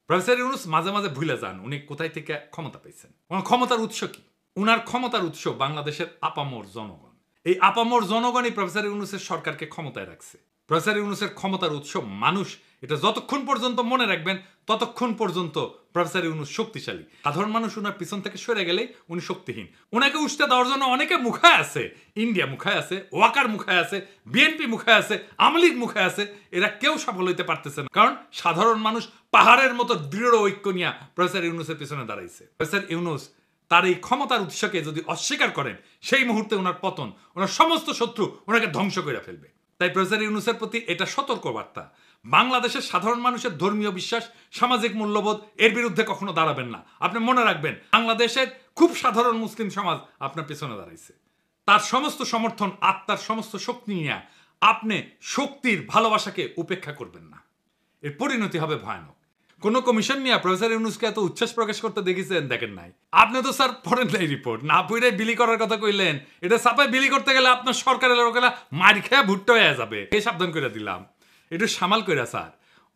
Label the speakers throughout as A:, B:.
A: Professor Yunus মাঝে মাঝে ভুলে যান উনি কোথায় থেকে ক্ষমতা পেয়েছেন। ওনার ক্ষমতার উৎস কি? উনার ক্ষমতার উৎস বাংলাদেশের আপামর জনগণ। এই আপামর জনগণই প্রফেসর ইউনূসের সরকারকে ক্ষমতায় রাখছে। প্রফেসর ইউনূসের ক্ষমতার উৎস মানুষ। এটা যতক্ষণ পর্যন্ত মনে রাখবেন ততক্ষণ পর্যন্ত প্রফেসর ইউনূস শক্তিশালী। সাধারণ মানুষ উনার পিছন থেকে সরে গেলেই উনি শক্তিহীন। উনাকে উস্তে দেওয়ার জন্য অনেকে মুখায় আছে। ইন্ডিয়া মুখায় আছে, ওয়াকার মুখায় আছে, বিএনপি মুখায় আছে, আওয়ামী লীগ মুখায় আছে। এরা কেউ সফল হইতে পারতেছে না, কারণ সাধারণ মানুষ পাহাড়ের মতো দৃঢ় ঐক্য নিয়ে প্রফেসর ইউনূসের পিছনে দাঁড়াইছে। প্রফেসর ইউনূস তার এই ক্ষমতার উৎসকে যদি অস্বীকার করেন, সেই মুহূর্তে ওনার পতন, ওনার সমস্ত শত্রু ওনাকে ধ্বংস করে ফেলবে। তাই প্রফেসর ইউনূসের প্রতি এটা সতর্ক বার্তা। বাংলাদেশের সাধারণ মানুষের ধর্মীয় বিশ্বাস, সামাজিক মূল্যবোধ এর বিরুদ্ধে কখনো দাঁড়াবেন না। আপনি মনে রাখবেন, বাংলাদেশের খুব সাধারণ মুসলিম সমাজ আপনার পেছনে দাঁড়াইছে। তার সমস্ত সমর্থন, আত্মার সমস্ত শক্তি নিয়ে আপনি শক্তির ভালোবাসাকে উপেক্ষা করবেন না। এর পরিণতি হবে ভয়ানক। কোন কমিশন নিয়ে প্রফেসর ইউনূসকে এত উচ্ছ্বাস প্রকাশ করতে দেখেছেন? দেখেন নাই। আপনি তো স্যার পড়েন নাই রিপোর্ট, না পড়ে বিলি করার কথা কইলেন। এটা ছাপায় বিলি করতে গেলে আপনার সরকারের লোকেরা মার খেয়ে ভুট্টা হয়ে যাবে। এই সাবধান করে দিলাম, একটু সামাল কইরা স্যার।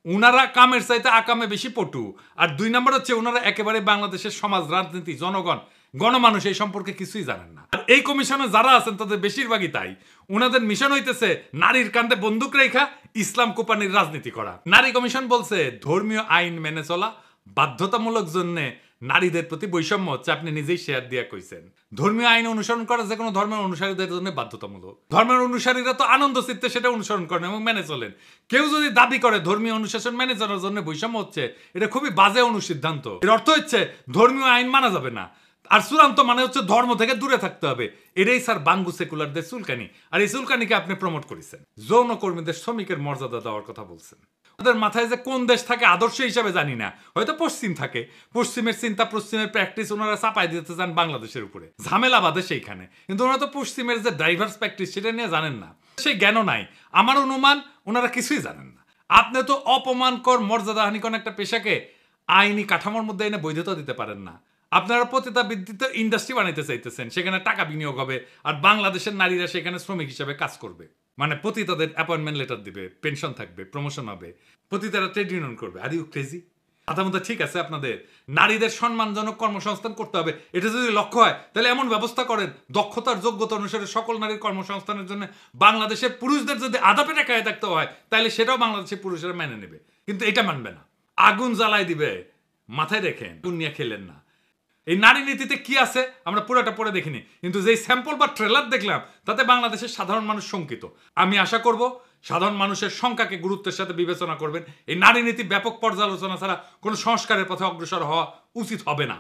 A: উনারা কামের চাইতে আকামে বেশি পটু। আর 2 নম্বর হচ্ছে, উনারা একেবারে বাংলাদেশের সমাজ, রাজনীতি, জনগণ, গণমানুষ এই সম্পর্কে কিছুই জানেন না। আর এই কমিশনে যারা আছেন তাদের বেশিরভাগই তাই। উনাদের মিশন হইতেছে নারীর কান্দে বন্দুক রেখা ইসলাম কোপানির রাজনীতি করা। নারী কমিশন বলছে ধর্মীয় আইন মেনে চলা বাধ্যতামূলক জন্যে নারীদের প্রতি বৈষম্য হচ্ছে। আপনি নিজেই শেয়ার দিয়া কইছেন ধর্মীয় আইন অনুসরণ করা যে কোনো ধর্মের অনুসারীদের জন্য বাধ্যতামূলক। ধর্মের অনুসারীরা তো আনন্দ চিত্তে সেটা অনুসরণ করেন এবং মেনে চলেন। কেউ যদি দাবি করে ধর্মীয় অনুশাসন মেনে চলার জন্য বৈষম্য হচ্ছে, এটা খুবই বাজে অনুসিদ্ধান্ত। এর অর্থ হচ্ছে ধর্মীয় আইন মানা যাবে না, আর চূড়ান্ত মানে হচ্ছে ধর্ম থেকে দূরে থাকতে হবে। এটাই স্যার বাঙ্গু সেকুলারদের চুলকানি। আর এই চুলকানিকে আপনি প্রমোট করেছেন। যৌন কর্মীদের শ্রমিকের মর্যাদা দেওয়ার কথা বলছেন। ওদের মাথায় যে কোন দেশ থাকে আদর্শ হিসাবে জানি না, হয়তো পশ্চিম থাকে। পশ্চিমের চিন্তা, পশ্চিমের প্র্যাকটিস ওনারা চাপাই দিতে চান বাংলাদেশের উপরে। ঝামেলা বাদে সেইখানে, কিন্তু ওনারা তো পশ্চিমের যে ডাইভার্স প্র্যাকটিস সেটা নিয়ে জানেন না। সেই জ্ঞানও নাই। আমার অনুমান ওনারা কিছুই জানেন না। আপনি তো অপমানকর, মর্যাদাহানিকর একটা পেশাকে আইনি কাঠামোর মধ্যে এনে বৈধতা দিতে পারেন না। আপনারা পতিতাবৃত্তিতে ইন্ডাস্ট্রি বানাইতে চাইতেছেন, সেখানে টাকা বিনিয়োগ হবে, আর বাংলাদেশের নারীরা সেখানে শ্রমিক হিসেবে কাজ করবে। মানে পতিতাদের অ্যাপয়েন্টমেন্ট লেটার দিবে, পেনশন থাকবে, প্রমোশন হবে, পতিতারা ট্রেড ইউনিয়ন করবে। Are you crazy? কথা মতো ঠিক আছে আপনাদের? নারীদের সম্মানজনক কর্মসংস্থান করতে হবে, এটা যদি লক্ষ্য হয় তাহলে এমন ব্যবস্থা করেন দক্ষতার যোগ্যতা অনুসারে সকল নারীর কর্মসংস্থানের জন্য বাংলাদেশের পুরুষদের যদি আধা পেটে খায় থাকতে হয়, তাহলে সেটাও বাংলাদেশের পুরুষেরা মেনে নেবে। কিন্তু এটা মানবে না, আগুন জ্বালাই দিবে। মাথায় রেখেন, আগুন নিয়ে খেলেন না। এই নারী নীতিতে কি আছে আমরা পুরোটা পড়ে দেখিনি, কিন্তু যেই স্যাম্পল বা ট্রেলার দেখলাম তাতে বাংলাদেশের সাধারণ মানুষ শঙ্কিত। আমি আশা করব সাধারণ মানুষের সংখ্যাকে গুরুত্বের সাথে বিবেচনা করবেন। এই নারী নীতি ব্যাপক পর্যালোচনা ছাড়া কোনো সংস্কারের পথে অগ্রসর হওয়া উচিত হবে না।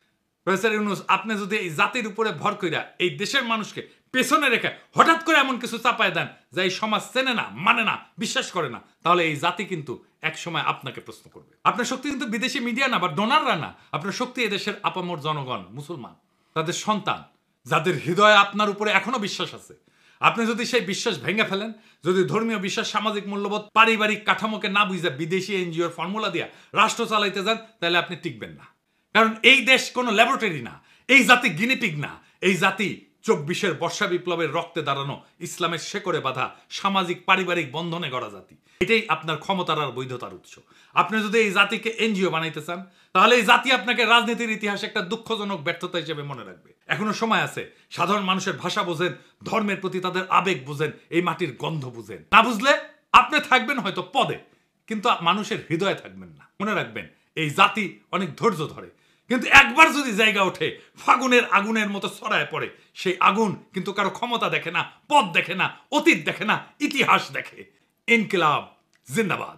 A: প্রফেসর ইউনূস, আপনি যদি এই জাতির উপরে ভর কইরা এই দেশের মানুষকে পেছনে রেখে হঠাৎ করে এমন কিছু চাপায় দেন যা এই সমাজ চেনে না, মানে না, বিশ্বাস করে না, তাহলে এই জাতি কিন্তু এক সময় আপনাকে প্রশ্ন করবে। আপনার শক্তি কিন্তু বিদেশি মিডিয়া না বা ডোনাররা না, আপনার শক্তি এদেশের আপামর জনগণ, মুসলমান, তাদের সন্তান, যাদের হৃদয়ে আপনার উপরে এখনো বিশ্বাস আছে। আপনি যদি সেই বিশ্বাস ভেঙে ফেলেন, যদি ধর্মীয় বিশ্বাস, সামাজিক মূল্যবোধ, পারিবারিক কাঠামোকে না বুঝে বিদেশি এনজিওর ফর্মুলা দিয়া রাষ্ট্র চালাইতে যান, তাহলে আপনি টিকবেন না। কারণ এই দেশ কোনো ল্যাবরেটরি না, এই জাতি গিনিপিগ না। এই জাতি 24-এর বর্ষা বিপ্লবের রক্তে দাঁড়ানো, ইসলামের শেকড়ে বাঁধা, সামাজিক পারিবারিক বন্ধনে গড়া জাতি। এটাই আপনার ক্ষমতার আর বৈধতার উৎস। আপনি যদি এই জাতিকে এনজিও বানাইতে চান, তাহলে এই জাতি আপনাকে রাজনীতির ইতিহাসে একটা দুঃখজনক ব্যর্থতা হিসেবে মনে রাখবে। এখনো সময় আছে। সাধারণ মানুষের ভাষা বোঝেন, ধর্মের প্রতি তাদের আবেগ বুঝেন, এই মাটির গন্ধ বুঝেন। না বুঝলে আপনি থাকবেন হয়তো পদে, কিন্তু মানুষের হৃদয়ে থাকবেন না। মনে রাখবেন, এই জাতি অনেক ধৈর্য ধরে, কিন্তু একবার যদি জায়গা ওঠে, ফাগুনের আগুনের মতো ছড়ায় পড়ে। সেই আগুন কিন্তু কারো ক্ষমতা দেখে না, পদ দেখে না, অতীত দেখে না, ইতিহাস দেখে। ইনকিলাব জিন্দাবাদ।